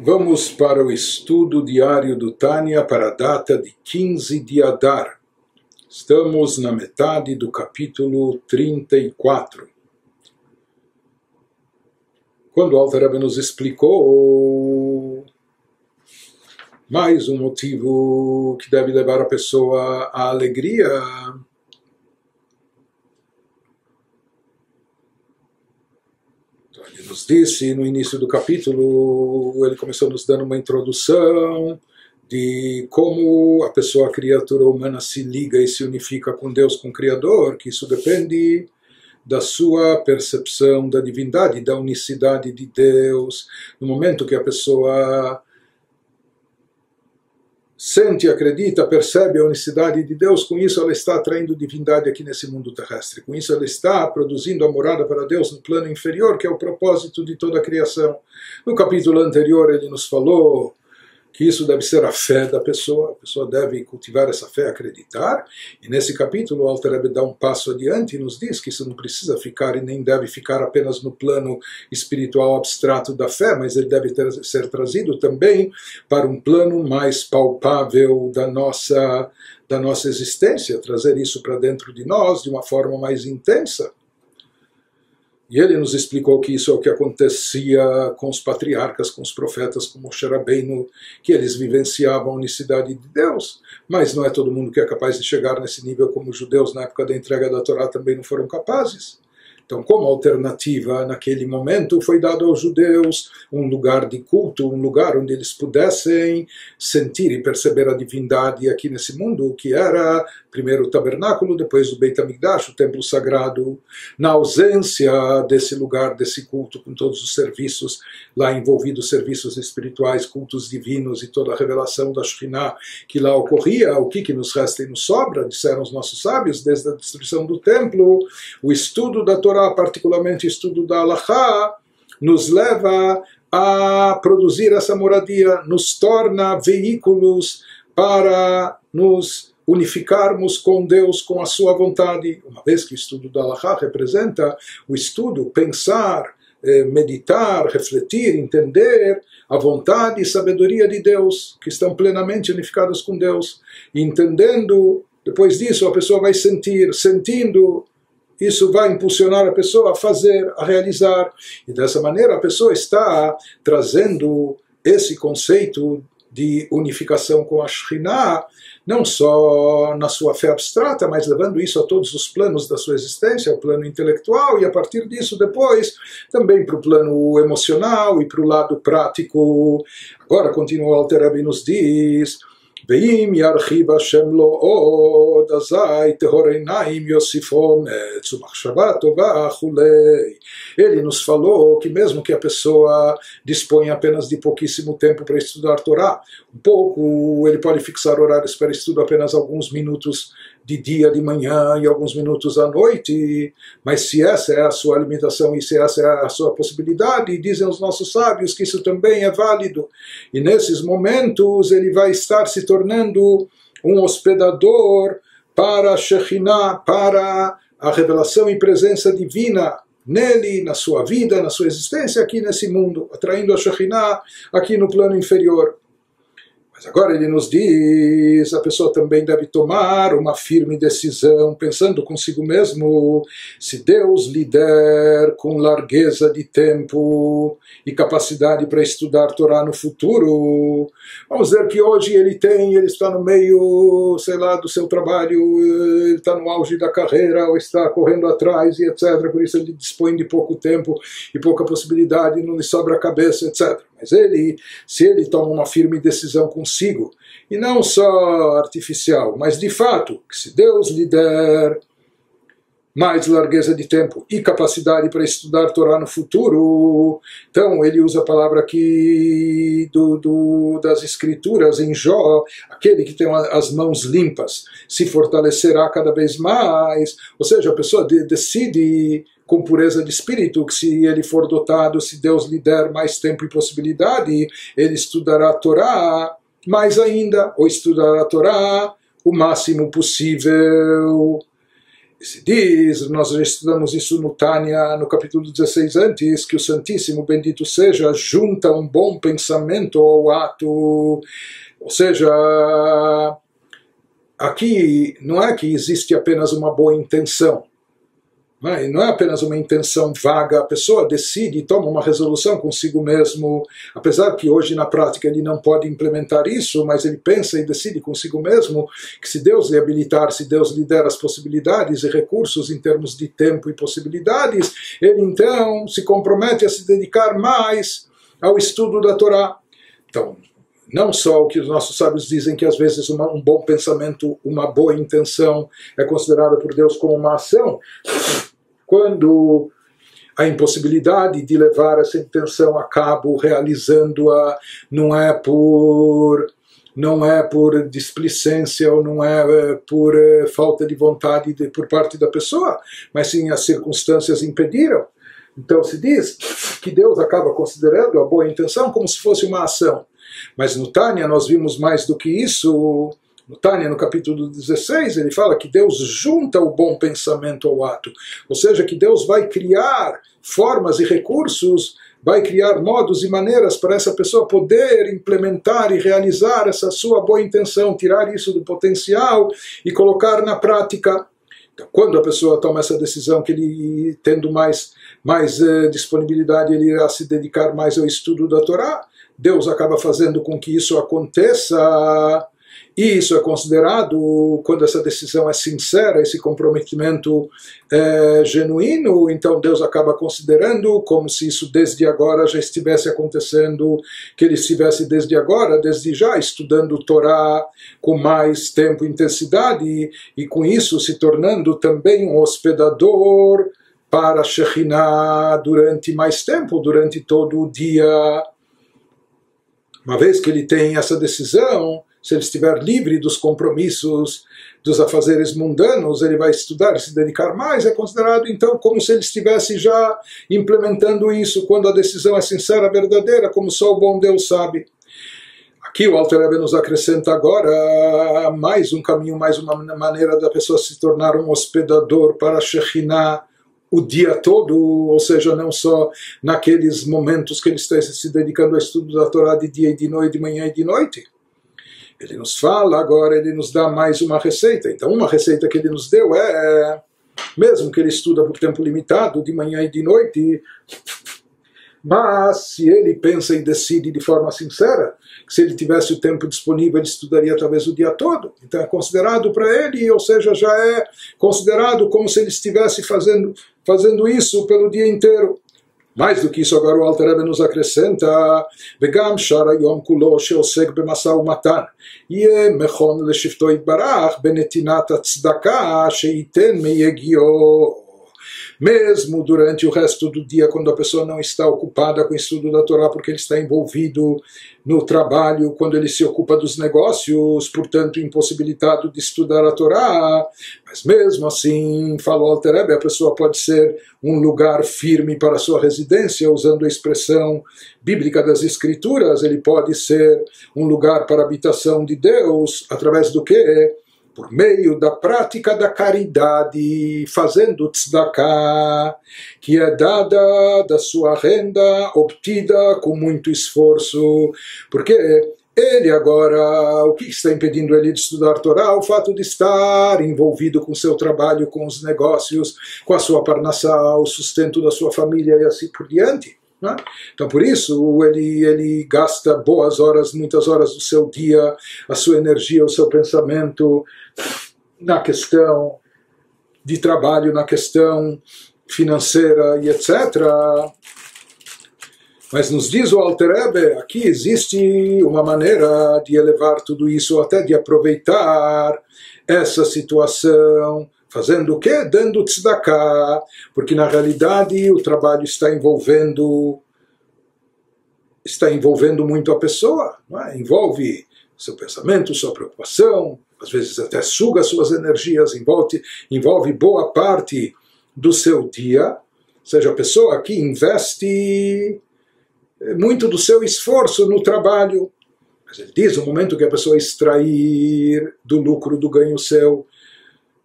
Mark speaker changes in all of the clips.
Speaker 1: Vamos para o estudo diário do Tânia para a data de 15 de Adar. Estamos na metade do capítulo 34. Quando o Alter Rebbe nos explicou mais um motivo que deve levar a pessoa à alegria, ele nos disse no início do capítulo, ele começou nos dando uma introdução de como a pessoa, a criatura humana, se liga e se unifica com Deus, com o Criador, que isso depende da sua percepção da divindade, da unicidade de Deus. No momento que a pessoa sente, acredita, percebe a unicidade de Deus, com isso ela está atraindo divindade aqui nesse mundo terrestre. Com isso ela está produzindo a morada para Deus no plano inferior, que é o propósito de toda a criação. No capítulo anterior ele nos falou que isso deve ser a fé da pessoa. A pessoa deve cultivar essa fé, acreditar. E nesse capítulo o Alter Rebbe dá um passo adiante e nos diz que isso não precisa ficar e nem deve ficar apenas no plano espiritual abstrato da fé, mas ele deve ser trazido também para um plano mais palpável da nossa existência, trazer isso para dentro de nós de uma forma mais intensa. E ele nos explicou que isso é o que acontecia com os patriarcas, com os profetas, como Moshe Rabbeinu, que eles vivenciavam a unicidade de Deus. Mas não é todo mundo que é capaz de chegar nesse nível, como os judeus na época da entrega da Torá também não foram capazes. Então, como alternativa, naquele momento, foi dado aos judeus um lugar de culto, um lugar onde eles pudessem sentir e perceber a divindade aqui nesse mundo, que era primeiro o tabernáculo, depois o Beit HaMikdash, o templo sagrado. Na ausência desse lugar, desse culto, com todos os serviços lá envolvidos, serviços espirituais, cultos divinos e toda a revelação da Shekhinah que lá ocorria, o que nos resta e nos sobra, disseram os nossos sábios, desde a destruição do templo, o estudo da Torá, particularmente o estudo da Halachá, nos leva a produzir essa moradia, nos torna veículos para nos unificarmos com Deus, com a sua vontade, uma vez que o estudo da Halachá representa o estudo, pensar, meditar, refletir, entender a vontade e sabedoria de Deus, que estão plenamente unificadas com Deus, e entendendo, depois disso a pessoa vai sentindo, isso vai impulsionar a pessoa a fazer, a realizar, e dessa maneira a pessoa está trazendo esse conceito de unificação com a Shekhinah, não só na sua fé abstrata, mas levando isso a todos os planos da sua existência, o plano intelectual, e a partir disso depois também para o plano emocional e para o lado prático. Agora continua o Alter Rebbe e nos diz: ואם ירחיב השם לו עוד, אזי טהור עיניים יוסיפו אומץ ומחשבה טובה וכולי. Ele nos falou que mesmo que a pessoa disponha apenas de pouquíssimo tempo para estudar Torá, um pouco, ele pode fixar horários para estudo apenas alguns minutos de dia, de manhã e alguns minutos à noite, mas se essa é a sua limitação e se essa é a sua possibilidade, dizem os nossos sábios que isso também é válido, e nesses momentos ele vai estar se tornando um hospedador para a Shekhinah, para a revelação e presença divina nele, na sua vida, na sua existência aqui nesse mundo, atraindo a Shekhinah aqui no plano inferior. Mas agora ele nos diz, a pessoa também deve tomar uma firme decisão, pensando consigo mesmo, se Deus lhe der com largueza de tempo e capacidade para estudar Torá no futuro, vamos dizer que hoje ele está no meio, sei lá, do seu trabalho, ele está no auge da carreira, ou está correndo atrás e etc, por isso ele dispõe de pouco tempo e pouca possibilidade, não lhe sobra a cabeça, etc. Mas se ele toma uma firme decisão consigo, e não só artificial, mas de fato, que se Deus lhe der mais largueza de tempo e capacidade para estudar Torá no futuro, então ele usa a palavra aqui das escrituras em Jó, aquele que tem as mãos limpas se fortalecerá cada vez mais, ou seja, a pessoa decide com pureza de espírito, que se ele for dotado, se Deus lhe der mais tempo e possibilidade, ele estudará a Torá mais ainda, ou estudará a Torá o máximo possível. E se diz, nós já estudamos isso no Tânia, no capítulo 16 antes, que o Santíssimo, bendito seja, junta um bom pensamento ao ato. Ou seja, aqui não é que existe apenas uma boa intenção. Não é apenas uma intenção vaga, a pessoa decide e toma uma resolução consigo mesmo, apesar que hoje na prática ele não pode implementar isso, mas ele pensa e decide consigo mesmo que se Deus lhe habilitar, se Deus lhe der as possibilidades e recursos em termos de tempo e possibilidades, ele então se compromete a se dedicar mais ao estudo da Torá. Então, não só o que os nossos sábios dizem que às vezes um bom pensamento, uma boa intenção é considerada por Deus como uma ação, quando a impossibilidade de levar essa intenção a cabo, realizando-a, não é por displicência ou não é por falta de vontade por parte da pessoa, mas sim as circunstâncias impediram. Então se diz que Deus acaba considerando a boa intenção como se fosse uma ação. Mas no Tânia nós vimos mais do que isso. No Tânia, no capítulo 16, ele fala que Deus junta o bom pensamento ao ato. Ou seja, que Deus vai criar formas e recursos, vai criar modos e maneiras para essa pessoa poder implementar e realizar essa sua boa intenção, tirar isso do potencial e colocar na prática. Então, quando a pessoa toma essa decisão, que ele, tendo mais disponibilidade, ele irá se dedicar mais ao estudo da Torá, Deus acaba fazendo com que isso aconteça. E isso é considerado, quando essa decisão é sincera, esse comprometimento é genuíno, então Deus acaba considerando como se isso desde agora já estivesse acontecendo, que ele estivesse desde agora, desde já, estudando Torá com mais tempo e intensidade, e com isso se tornando também um hospedador para Shekhinah durante mais tempo, durante todo o dia. Uma vez que ele tem essa decisão, se ele estiver livre dos compromissos, dos afazeres mundanos, ele vai estudar e se dedicar mais, é considerado então como se ele estivesse já implementando isso, quando a decisão é sincera, verdadeira, como só o bom Deus sabe. Aqui o Alter Rebbe nos acrescenta agora mais um caminho, mais uma maneira da pessoa se tornar um hospedador para Shekhinah o dia todo, ou seja, não só naqueles momentos que ele está se dedicando ao estudo da Torá de dia e de noite, de manhã e de noite. Ele nos fala agora, ele nos dá mais uma receita. Então, uma receita que ele nos deu é, mesmo que ele estuda por tempo limitado, de manhã e de noite, mas se ele pensa e decide de forma sincera, que se ele tivesse o tempo disponível, ele estudaria talvez o dia todo. Então é considerado para ele, ou seja, já é considerado como se ele estivesse fazendo isso pelo dia inteiro. Mais do que isso, agora o Alter Rebbe nos acrescenta, וגם שאר היום כולו שעוסק במשא ומתן, יהיה מכון לשבטו יתברך בנתינת הצדקה שייתן מיגיעו. Mesmo durante o resto do dia, quando a pessoa não está ocupada com o estudo da Torá, porque ele está envolvido no trabalho, quando ele se ocupa dos negócios, portanto impossibilitado de estudar a Torá, mas mesmo assim, falou Alter Rebbe, a pessoa pode ser um lugar firme para a sua residência, usando a expressão bíblica das Escrituras, ele pode ser um lugar para a habitação de Deus, através do quê? Por meio da prática da caridade, fazendo tzedakah, que é dada da sua renda, obtida com muito esforço, porque ele agora, o que está impedindo ele de estudar Torá? O fato de estar envolvido com seu trabalho, com os negócios, com a sua parnassá, o sustento da sua família e assim por diante. Então por isso ele gasta boas horas, muitas horas do seu dia, a sua energia, o seu pensamento na questão de trabalho, na questão financeira e etc. Mas nos diz o Alter Rebbe, aqui existe uma maneira de elevar tudo isso, até de aproveitar essa situação. Fazendo o quê? Dando tzedakah, porque na realidade o trabalho está envolvendo muito a pessoa, não é? Envolve seu pensamento, sua preocupação, às vezes até suga suas energias, envolve boa parte do seu dia, ou seja, a pessoa aqui investe muito do seu esforço no trabalho. Mas ele diz, no momento que a pessoa extrair do lucro, do ganho seu,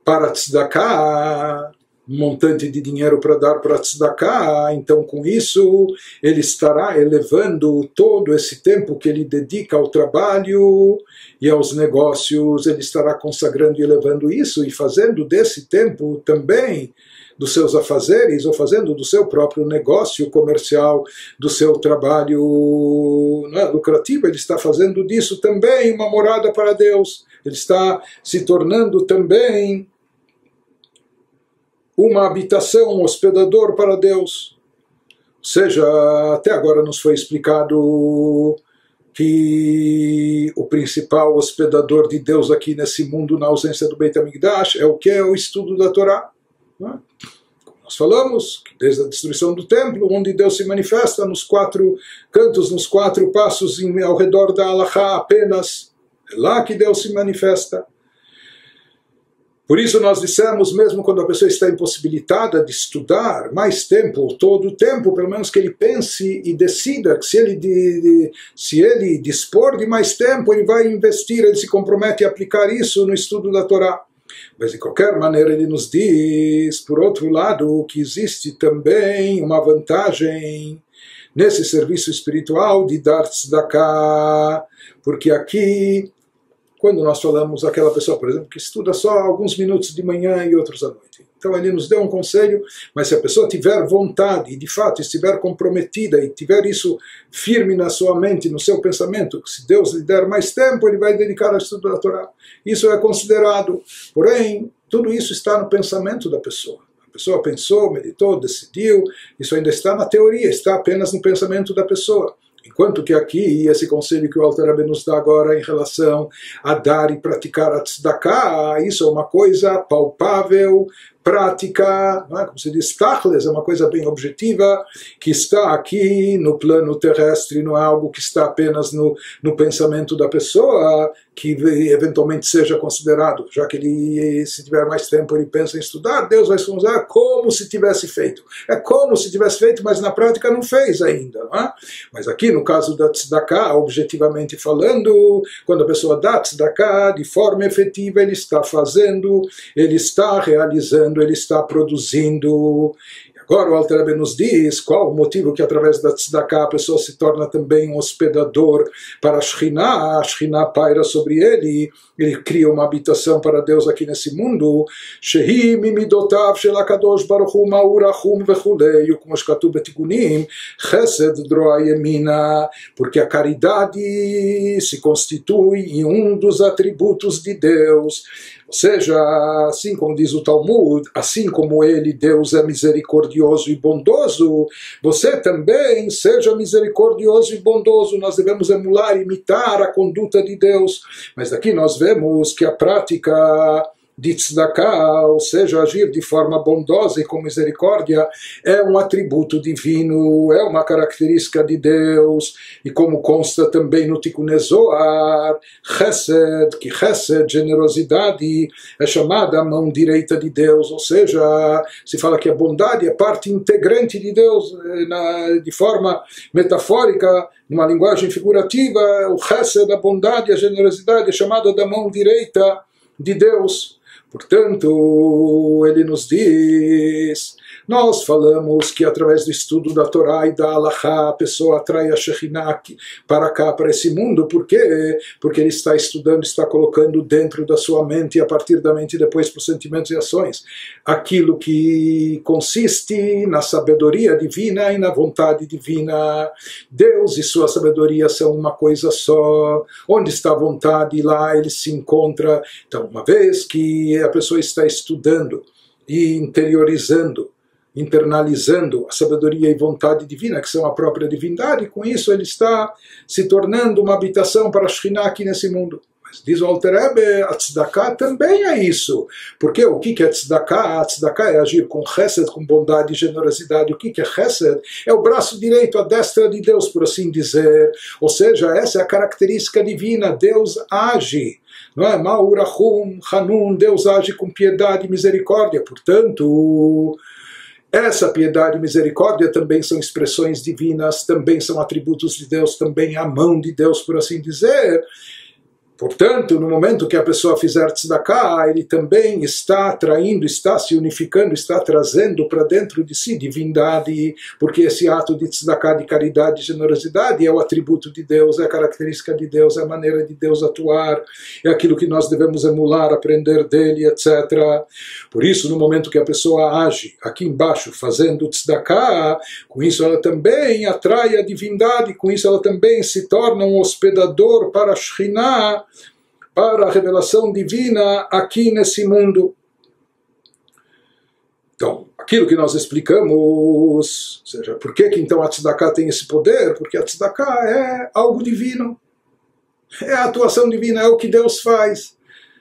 Speaker 1: para tzedakah, um montante de dinheiro para dar para tzedakah, então com isso ele estará elevando todo esse tempo que ele dedica ao trabalho e aos negócios, ele estará consagrando e elevando isso e fazendo desse tempo também dos seus afazeres, ou fazendo do seu próprio negócio comercial, do seu trabalho lucrativo, ele está fazendo disso também uma morada para Deus, ele está se tornando também uma habitação, um hospedador para Deus. Ou seja, até agora nos foi explicado que o principal hospedador de Deus aqui nesse mundo, na ausência do Beit HaMikdash, é o que? É o estudo da Torá. Como nós falamos, que desde a destruição do templo, onde Deus se manifesta nos 4 cantos, nos 4 passos ao redor da Halachá apenas, é lá que Deus se manifesta. Por isso nós dissemos, mesmo quando a pessoa está impossibilitada de estudar mais tempo, todo o tempo, pelo menos que ele pense e decida que se ele dispor de mais tempo, ele vai investir, ele se compromete a aplicar isso no estudo da Torá. Mas de qualquer maneira ele nos diz, por outro lado, que existe também uma vantagem nesse serviço espiritual de dar tzedakah, porque aqui, quando nós falamos aquela pessoa, por exemplo, que estuda só alguns minutos de manhã e outros à noite. Então ele nos deu um conselho, mas se a pessoa tiver vontade e de fato estiver comprometida e tiver isso firme na sua mente, no seu pensamento, que se Deus lhe der mais tempo, ele vai dedicar ao estudo da Torá. Isso é considerado. Porém, tudo isso está no pensamento da pessoa. A pessoa pensou, meditou, decidiu, isso ainda está na teoria, está apenas no pensamento da pessoa. Enquanto que aqui, esse conselho que o Alter Rebbe nos dá agora em relação a dar e praticar a tzedakah, isso é uma coisa palpável, prática, não é? Como se diz, tachles, é uma coisa bem objetiva, que está aqui no plano terrestre, não é algo que está apenas no pensamento da pessoa, que eventualmente seja considerado, já que ele, se tiver mais tempo, ele pensa em estudar, Deus vai se considerar como se tivesse feito. É como se tivesse feito, mas na prática não fez ainda. Não é? Mas aqui, no caso da tzedakah, objetivamente falando, quando a pessoa dá tzedakah, de forma efetiva, ele está fazendo, ele está realizando, ele está produzindo. Agora o Alter Rebbe nos diz qual o motivo que através da tzedakah a pessoa se torna também um hospedador para a Shekhinah paira sobre ele cria uma habitação para Deus aqui nesse mundo. Shehi mimidotav shel HaKadosh Baruch Hu ma'u rachum vechulei, como shkatuv betikunim, chesed droa yemina, porque a caridade se constitui em um dos atributos de Deus. Ou seja, assim como diz o Talmud, assim como ele, Deus, é misericordioso e bondoso, você também seja misericordioso e bondoso. Nós devemos emular, imitar a conduta de Deus. Mas aqui nós vemos que a prática de tzedakah, ou seja, agir de forma bondosa e com misericórdia, é um atributo divino, é uma característica de Deus, e como consta também no Tikkun Zohar, chesed, que chesed, generosidade, é chamada a mão direita de Deus, ou seja, se fala que a bondade é parte integrante de Deus, de forma metafórica, numa linguagem figurativa, o chesed, a bondade, a generosidade é chamada da mão direita de Deus. Portanto, ele nos diz, nós falamos que através do estudo da Torá e da Halachá a pessoa atrai a Shekhinah para cá, para esse mundo. Por quê? Porque ele está estudando, está colocando dentro da sua mente e a partir da mente depois para os sentimentos e ações aquilo que consiste na sabedoria divina e na vontade divina. Deus e sua sabedoria são uma coisa só. Onde está a vontade, lá ele se encontra. Então, uma vez que a pessoa está estudando e interiorizando, internalizando a sabedoria e vontade divina, que são a própria divindade, com isso ele está se tornando uma habitação para a Shekhinah aqui nesse mundo. Mas diz o Alter Rebbe, a tzedakah também é isso. Porque o que é tzedakah? A tzedakah é agir com chesed, com bondade e generosidade. O que é chesed? É o braço direito, a destra de Deus, por assim dizer. Ou seja, essa é a característica divina. Deus age. Não é? Ma'u rachum, hanun, Deus age com piedade e misericórdia. Portanto, essa piedade e misericórdia também são expressões divinas, também são atributos de Deus, também é a mão de Deus, por assim dizer. Portanto, no momento que a pessoa fizer tzedakah, ele também está atraindo, está se unificando, está trazendo para dentro de si divindade, porque esse ato de tzedakah, de caridade, de generosidade, é o atributo de Deus, é a característica de Deus, é a maneira de Deus atuar, é aquilo que nós devemos emular, aprender dele, etc. Por isso, no momento que a pessoa age aqui embaixo, fazendo tzedakah, com isso ela também atrai a divindade, com isso ela também se torna um hospedador para a Shekhinah, para a revelação divina aqui nesse mundo. Então, aquilo que nós explicamos, ou seja, por que então a tzedakah tem esse poder? Porque a tzedakah é algo divino, é a atuação divina, é o que Deus faz.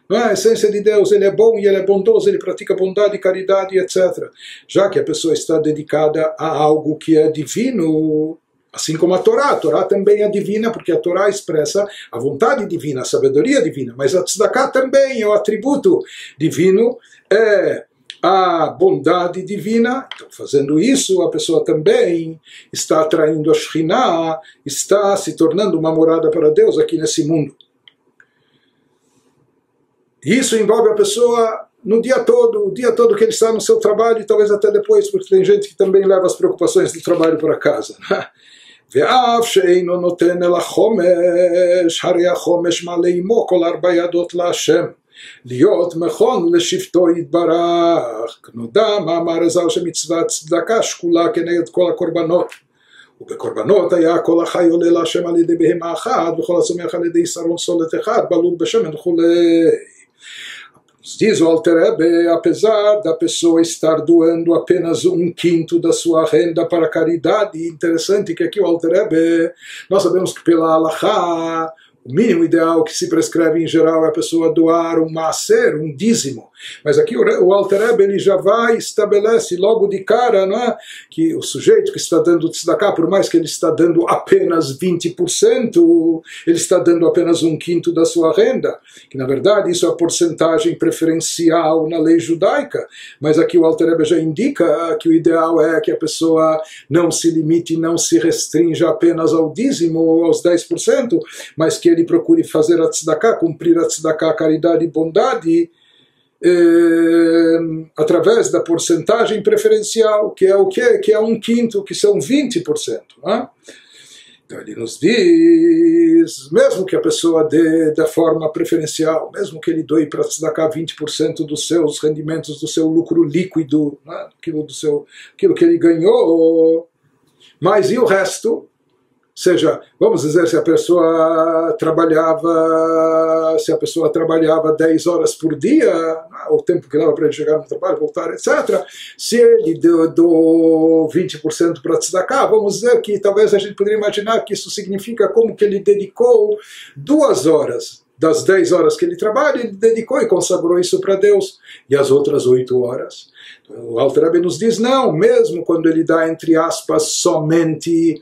Speaker 1: Não é? A essência de Deus, ele é bom e ele é bondoso, ele pratica bondade, caridade, etc. Já que a pessoa está dedicada a algo que é divino, assim como a Torá também é divina, porque a Torá expressa a vontade divina, a sabedoria divina, mas a tzedakah também é o atributo divino, é a bondade divina. Então, fazendo isso, a pessoa também está atraindo a Shekhinah, está se tornando uma morada para Deus aqui nesse mundo. Isso envolve a pessoa no dia todo, o dia todo que ele está no seu trabalho, e talvez até depois, porque tem gente que também leva as preocupações do trabalho para casa. ואף שאינו נותן אל החומש, הרי החומש מלא עמו כל 4 ידות להשם, להיות מכון לשבטו יתברך, כנודע מאמר הז"ל שמצוות צדקה שקולה כנגד כל הקורבנות, ובקורבנות היה כל החי עולה להשם על ידי בהמה אחת, וכל הצומח על ידי שרון סולת אחד, בלול בשמן וכולי. Diz o Alter Rebbe, apesar da pessoa estar doando apenas 1/5 da sua renda para caridade, interessante que aqui o Alter Rebbe, nós sabemos que pela Halachá, o mínimo ideal que se prescreve em geral é a pessoa doar um maaser, um dízimo. Mas aqui o Alter Rebbe, ele já vai, estabelece logo de cara, não é? Que o sujeito que está dando tzedakah, por mais que ele está dando apenas 20%, ele está dando apenas 1/5 da sua renda, que na verdade isso é a porcentagem preferencial na lei judaica, mas aqui o Alter Rebbe já indica que o ideal é que a pessoa não se limite, não se restrinja apenas ao dízimo ou aos 10%, mas que ele procure fazer a tzedakah, cumprir a tzedakah, caridade e bondade, através da porcentagem preferencial, que é o quê? Que é 1/5, que são 20%. Né? Então ele nos diz, mesmo que a pessoa dê da forma preferencial, mesmo que ele doe para tzedakah 20% dos seus rendimentos, do seu lucro líquido, né? aquilo que ele ganhou, mas e o resto? Ou seja, vamos dizer, se a pessoa trabalhava 10 horas por dia, o tempo que leva para ele chegar no trabalho, voltar, etc. Se ele deu 20% para tzedakah, vamos dizer que talvez a gente poderia imaginar que isso significa como que ele dedicou 2 horas das 10 horas que ele trabalha, ele dedicou e consagrou isso para Deus, e as outras 8 horas. O Alter Rebbe nos diz, não, mesmo quando ele dá, entre aspas, somente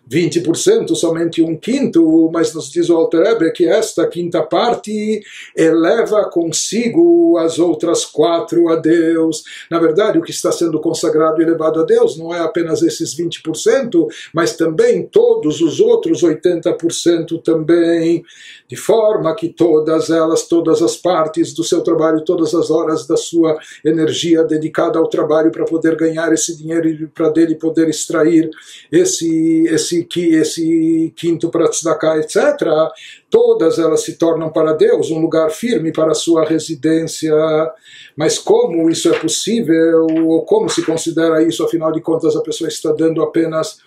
Speaker 1: 20%, somente 1/5, mas nos diz o Alter Rebbe que esta quinta parte eleva consigo as outras 4 a Deus. Na verdade, o que está sendo consagrado e elevado a Deus não é apenas esses 20%, mas também todos os outros 80% também, de forma que todas as partes do seu trabalho, todas as horas da sua energia dedicada ao trabalho para poder ganhar esse dinheiro e para dele poder extrair esse quinto para tzedakah, etc., todas elas se tornam para Deus um lugar firme para a sua residência. Mas como isso é possível, ou como se considera isso, afinal de contas a pessoa está dando apenas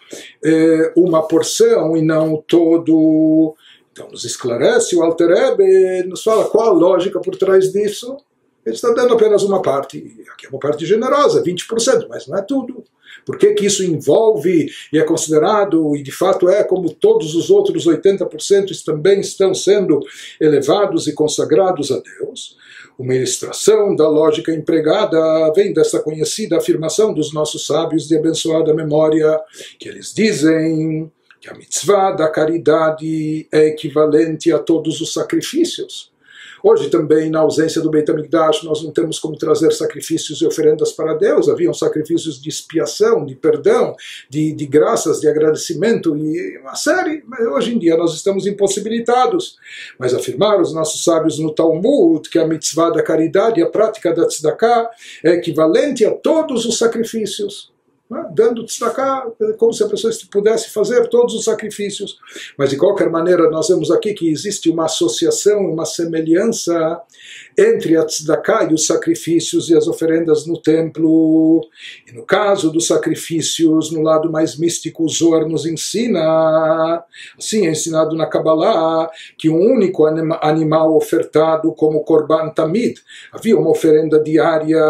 Speaker 1: uma porção e não todo. Então nos esclarece o Alter Rebbe, nos fala qual a lógica por trás disso. Ele está dando apenas uma parte, aqui é uma parte generosa, 20%, mas não é tudo. Por que isso envolve e é considerado, e de fato é, como todos os outros 80% também estão sendo elevados e consagrados a Deus? Uma ilustração da lógica empregada vem dessa conhecida afirmação dos nossos sábios de abençoada memória, que eles dizem que a mitzvah da caridade é equivalente a todos os sacrifícios. Hoje também, na ausência do Beit HaMikdash, nós não temos como trazer sacrifícios e oferendas para Deus. Haviam sacrifícios de expiação, de perdão, de graças, de agradecimento e uma série. Mas hoje em dia nós estamos impossibilitados. Mas afirmaram os nossos sábios no Talmud que a mitzvah da caridade, a prática da tzedakah, é equivalente a todos os sacrifícios. Dando tzedakah, como se a pessoa pudesse fazer todos os sacrifícios. Mas de qualquer maneira nós vemos aqui que existe uma associação, uma semelhança entre a tzedakah e os sacrifícios e as oferendas no templo. E no caso dos sacrifícios, no lado mais místico, o Zohar nos ensina, assim é ensinado na Kabbalah, que um único animal ofertado como Korban Tamid, havia uma oferenda diária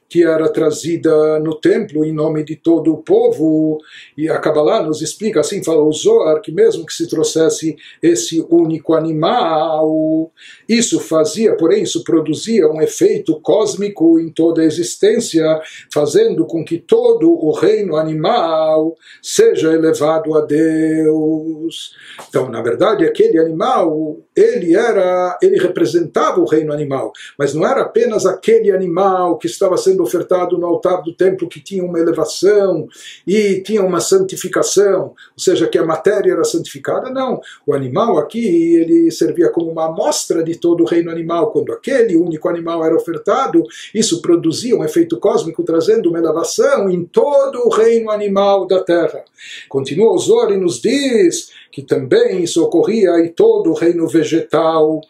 Speaker 1: que era trazida no templo em nome de todo o povo, e a Kabbalah nos explica, assim fala o Zohar, que mesmo que se trouxesse esse único animal, isso fazia, porém, isso produzia um efeito cósmico em toda a existência, fazendo com que todo o reino animal seja elevado a Deus. Então, na verdade, aquele animal, ele representava o reino animal, mas não era apenas aquele animal que estava sendo ofertado no altar do templo, que tinha uma elevação e tinha uma santificação, ou seja, que a matéria era santificada. Não, o animal aqui, ele servia como uma amostra de todo o reino animal. Quando aquele único animal era ofertado, isso produzia um efeito cósmico, trazendo uma elevação em todo o reino animal da terra. Continua o Zohar e nos diz que também isso ocorria em todo o reino vegetal,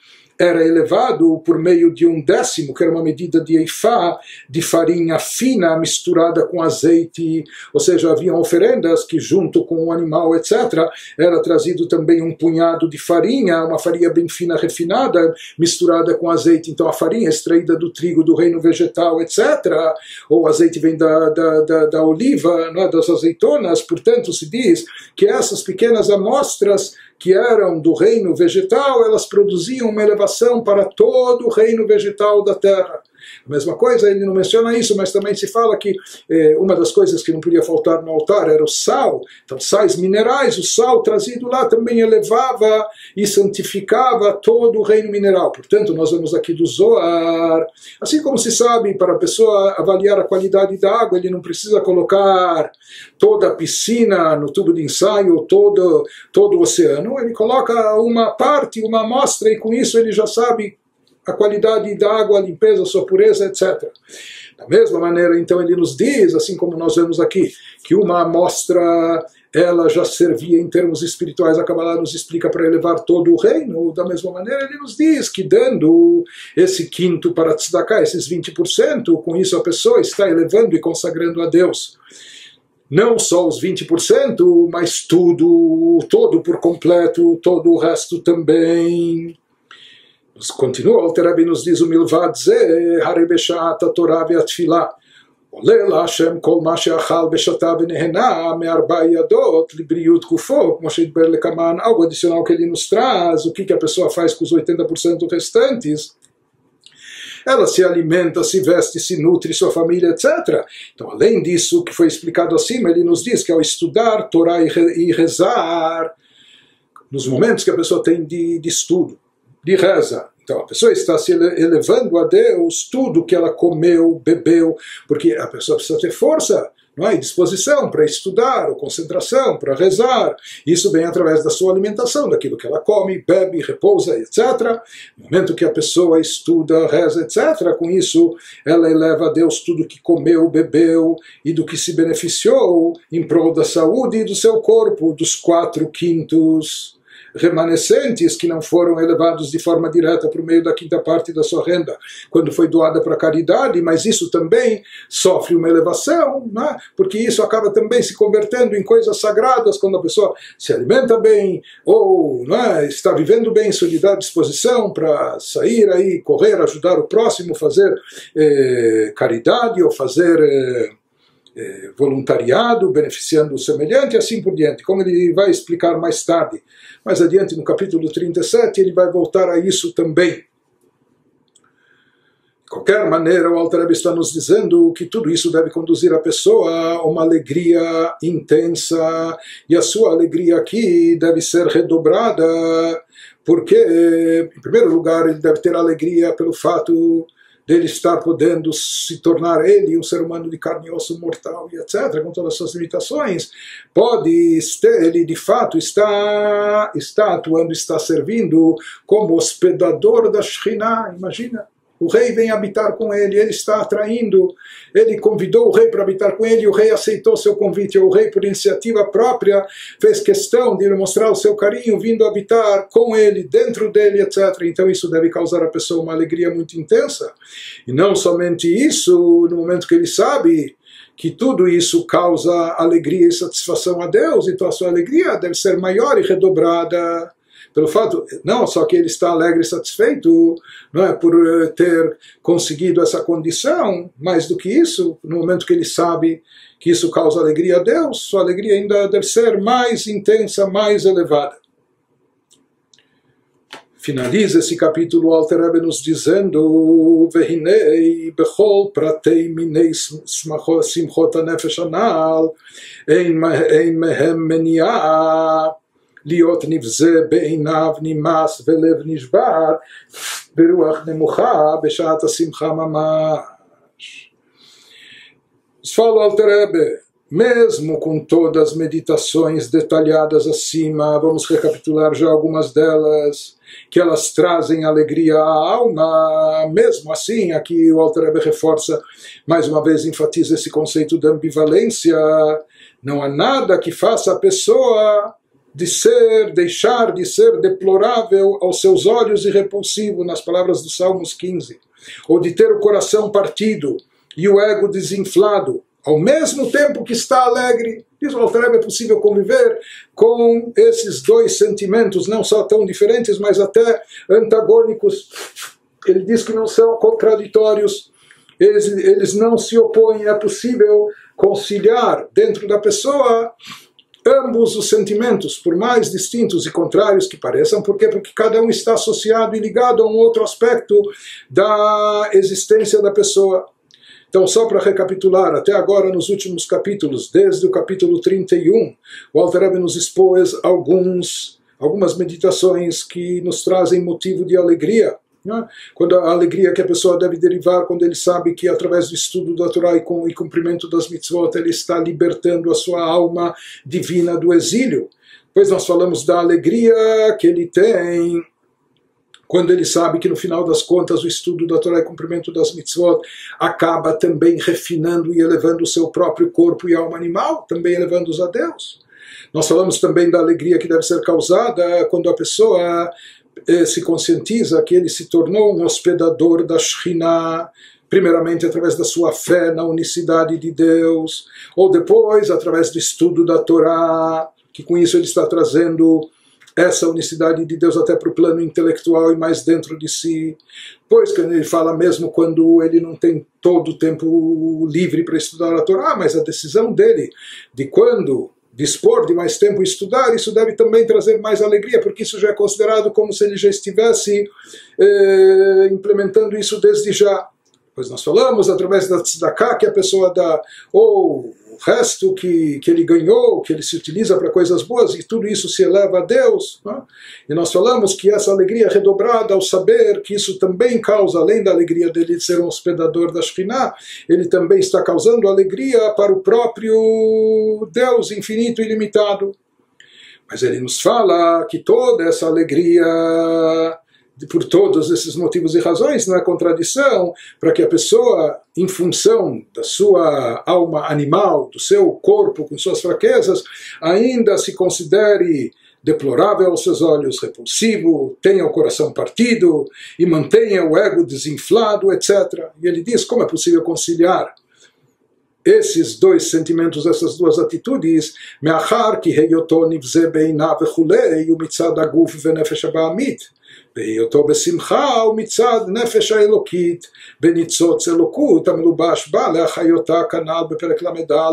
Speaker 1: era elevado por meio de 1/10, que era uma medida de eifá, de farinha fina misturada com azeite, ou seja, haviam oferendas que junto com o animal, etc., era trazido também um punhado de farinha, uma farinha bem fina, refinada, misturada com azeite. Então a farinha extraída do trigo do reino vegetal, etc., ou o azeite vem da oliva, não é, das azeitonas. Portanto, se diz que essas pequenas amostras que eram do reino vegetal, elas produziam uma elevação para todo o reino vegetal da terra. A mesma coisa, ele não menciona isso, mas também se fala que uma das coisas que não podia faltar no altar era o sal. Então, sais minerais, o sal trazido lá também elevava e santificava todo o reino mineral. Portanto, nós vemos aqui do Zohar, assim como se sabe, para a pessoa avaliar a qualidade da água, ele não precisa colocar toda a piscina no tubo de ensaio, todo o oceano, ele coloca uma parte, uma amostra, e com isso ele já sabe a qualidade da água, a limpeza, a sua pureza, etc. Da mesma maneira, então, ele nos diz, assim como nós vemos aqui, que uma amostra, ela já servia em termos espirituais, a Kabbalah nos explica, para elevar todo o reino. Da mesma maneira, ele nos diz que dando esse quinto para tzedakah, esses 20%, com isso a pessoa está elevando e consagrando a Deus não só os 20%, mas todo por completo, todo o resto também. Continua, o Alter Rebbe nos diz o Milvad Ze, Hari Beshat HaTorah ve'Atfilah, Oleh LaHashem kol ma she'achal ve'shata ve'nehena me'arba yadot libriut gufo, como she'idber lekaman, algo adicional que ele nos traz, o que a pessoa faz com os 80% restantes. Ela se alimenta, se veste, se nutre, sua família, etc. Então, além disso que foi explicado acima, ele nos diz que ao estudar Torá e rezar, nos momentos que a pessoa tem de estudo, de reza, então a pessoa está se elevando a Deus, tudo que ela comeu, bebeu, porque a pessoa precisa ter força, não é? Disposição para estudar, ou concentração para rezar. Isso vem através da sua alimentação, daquilo que ela come, bebe, repousa, etc. No momento que a pessoa estuda, reza, etc., com isso ela eleva a Deus tudo que comeu, bebeu e do que se beneficiou em prol da saúde e do seu corpo, dos 4/5 remanescentes que não foram elevados de forma direta por meio da 5ª parte da sua renda, quando foi doada para a caridade, mas isso também sofre uma elevação, né? Porque isso acaba também se convertendo em coisas sagradas, quando a pessoa se alimenta bem, ou, né, está vivendo bem, se lhe dá disposição para sair aí, correr, ajudar o próximo, fazer caridade, ou fazer voluntariado, beneficiando o semelhante, e assim por diante, como ele vai explicar mais tarde. Mais adiante, no capítulo 37, ele vai voltar a isso também. De qualquer maneira, o Alter Rebbe está nos dizendo que tudo isso deve conduzir a pessoa a uma alegria intensa, e a sua alegria aqui deve ser redobrada, Porque, em primeiro lugar, ele deve ter alegria pelo fato dele estar podendo se tornar ele um ser humano de carne e osso mortal e etc., com todas as suas limitações. Ele de fato está atuando, está servindo como hospedador da Shekhinah, imagina. O rei vem habitar com ele, ele está atraindo, ele convidou o rei para habitar com ele, o rei aceitou seu convite, o rei, por iniciativa própria, fez questão de mostrar o seu carinho, vindo habitar com ele, dentro dele, etc. Então isso deve causar à pessoa uma alegria muito intensa. E não somente isso, no momento que ele sabe que tudo isso causa alegria e satisfação a Deus, então a sua alegria deve ser maior e redobrada. Pelo fato, não só que ele está alegre e satisfeito, não é por ter conseguido essa condição, mais do que isso, no momento que ele sabe que isso causa alegria a Deus, sua alegria ainda deve ser mais intensa, mais elevada. Finaliza esse capítulo o Alter Rebbe nos dizendo: Vehinei bechol pratei minei simchot hanefesh anal ein mehem meniah להיות נבזה בעיניו נמאס ולב נשבר ברוח נמוכה בשעת השמחה ממש. Fala o Alter Rebbe, mesmo com todas as meditações detalhadas acima, vamos recapitular já algumas delas, que elas trazem alegria à alma, mesmo assim, aqui o Alter Rebbe reforça, mais uma vez enfatiza esse conceito de ambivalência, não há nada que faça a pessoa deixar de ser deplorável aos seus olhos e repulsivo, nas palavras do Salmos 15, ou de ter o coração partido e o ego desinflado, ao mesmo tempo que está alegre. Diz o Alter Rebbe, é possível conviver com esses dois sentimentos, não só tão diferentes, mas até antagônicos. Ele diz que não são contraditórios, eles não se opõem, é possível conciliar dentro da pessoa ambos os sentimentos, por mais distintos e contrários que pareçam. Por quê? Porque cada um está associado e ligado a um outro aspecto da existência da pessoa. Então, só para recapitular, até agora nos últimos capítulos, desde o capítulo 31, o Alter Rebbe nos expôs algumas meditações que nos trazem motivo de alegria. Quando a alegria que a pessoa deve derivar quando ele sabe que através do estudo da Torá e cumprimento das mitzvot ele está libertando a sua alma divina do exílio. Depois nós falamos da alegria que ele tem quando ele sabe que no final das contas o estudo da Torá e cumprimento das mitzvot acaba também refinando e elevando o seu próprio corpo e alma animal, também elevando-os a Deus. Nós falamos também da alegria que deve ser causada quando a pessoa se conscientiza que ele se tornou um hospedador da Shekhinah, primeiramente através da sua fé na unicidade de Deus, ou depois através do estudo da Torá, que com isso ele está trazendo essa unicidade de Deus até para o plano intelectual e mais dentro de si. Pois que ele fala mesmo quando ele não tem todo o tempo livre para estudar a Torá, mas a decisão dele de quando dispor de mais tempo e estudar, isso deve também trazer mais alegria, porque isso já é considerado como se ele já estivesse implementando isso desde já. Pois nós falamos, através da tzedakah que a pessoa dá, ou o resto que ele ganhou, que ele se utiliza para coisas boas, e tudo isso se eleva a Deus. Né? E nós falamos que essa alegria é redobrada ao saber que isso também causa, além da alegria dele de ser um hospedador da Shekhinah, ele também está causando alegria para o próprio Deus infinito e ilimitado. Mas ele nos fala que toda essa alegria, por todos esses motivos e razões, não é contradição para que a pessoa, em função da sua alma animal, do seu corpo com suas fraquezas, ainda se considere deplorável aos seus olhos, repulsivo, tenha o coração partido e mantenha o ego desinflado, etc. E ele diz como é possível conciliar esses dois sentimentos, essas duas atitudes, me'achar ki heyoto nivze beinav vechulei umitzad aguf venefesh aba'amit, בהיותו בשמחה ומצד נפש האלוקית בניצוץ אלוקות המלובש בה להחיותה כנ"ל בפרק ל"א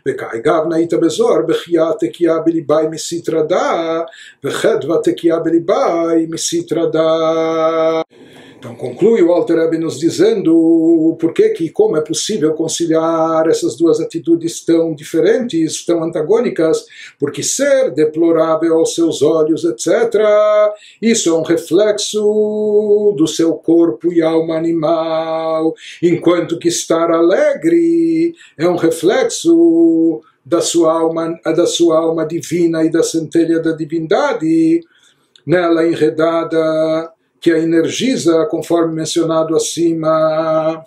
Speaker 1: וכהגב נהית בזוהר בחייה תקיעה בליבי מסיתרא דא וחדווה תקיעה בליבי מסיתרא דא. Então conclui o Alter Rebbe nos dizendo por que e como é possível conciliar essas duas atitudes tão diferentes, tão antagônicas, porque ser deplorável aos seus olhos, etc., isso é um reflexo do seu corpo e alma animal, enquanto que estar alegre é um reflexo da sua alma divina e da centelha da divindade, nela enredada, que a energiza, conforme mencionado acima.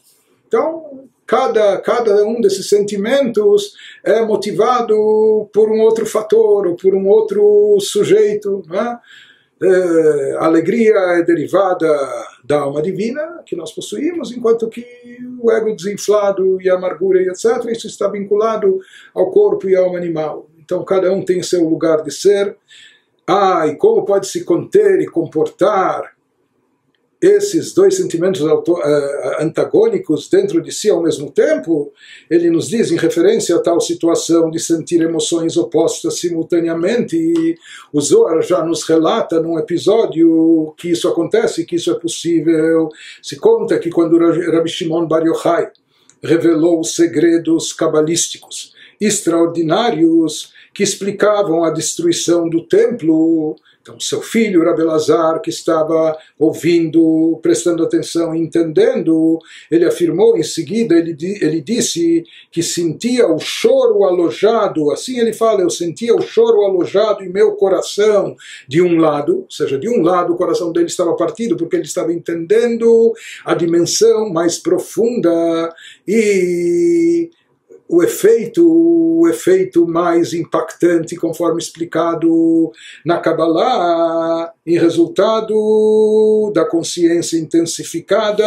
Speaker 1: Então, cada um desses sentimentos é motivado por um outro fator, ou por um outro sujeito. Não é? A alegria é derivada da alma divina que nós possuímos, enquanto que o ego desinflado e a amargura e etc., isso está vinculado ao corpo e à alma animal. Então, cada um tem seu lugar de ser. E como pode se conter e comportar esses dois sentimentos antagônicos dentro de si ao mesmo tempo? Ele nos diz, em referência a tal situação de sentir emoções opostas simultaneamente, e o Zohar já nos relata num episódio que isso acontece, que isso é possível. Se conta que quando Rabbi Shimon Bar Yochai revelou os segredos cabalísticos extraordinários que explicavam a destruição do templo, então seu filho Rabbi Elazar, que estava ouvindo, prestando atenção, entendendo, ele afirmou em seguida, ele disse que sentia o choro alojado, assim ele fala, eu sentia o choro alojado em meu coração, de um lado, ou seja, de um lado o coração dele estava partido, porque ele estava entendendo a dimensão mais profunda e o efeito mais impactante, conforme explicado na Kabbalah, em resultado da consciência intensificada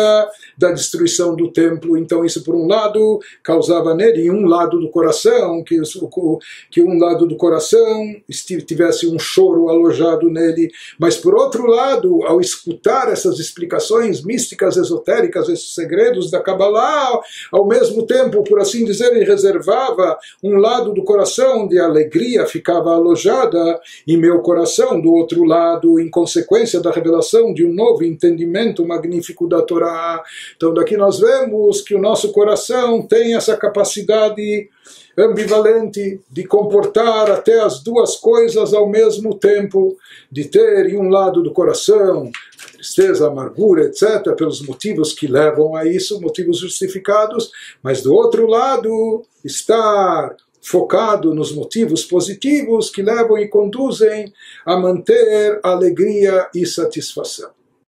Speaker 1: da destruição do templo. Então isso, por um lado, causava nele, em um lado do coração, que um lado do coração tivesse um choro alojado nele, mas por outro lado, ao escutar essas explicações místicas, esotéricas, esses segredos da Kabbalah, ao mesmo tempo, por assim dizer, ele reservava um lado do coração onde a alegria ficava alojada, e meu coração, do outro lado, em consequência da revelação de um novo entendimento magnífico da Torá. Então daqui nós vemos que o nosso coração tem essa capacidade ambivalente de comportar até as duas coisas ao mesmo tempo, de ter em um lado do coração a tristeza, a amargura, etc., pelos motivos que levam a isso, motivos justificados, mas do outro lado estar focado nos motivos positivos que levam e conduzem a manter alegria e satisfação.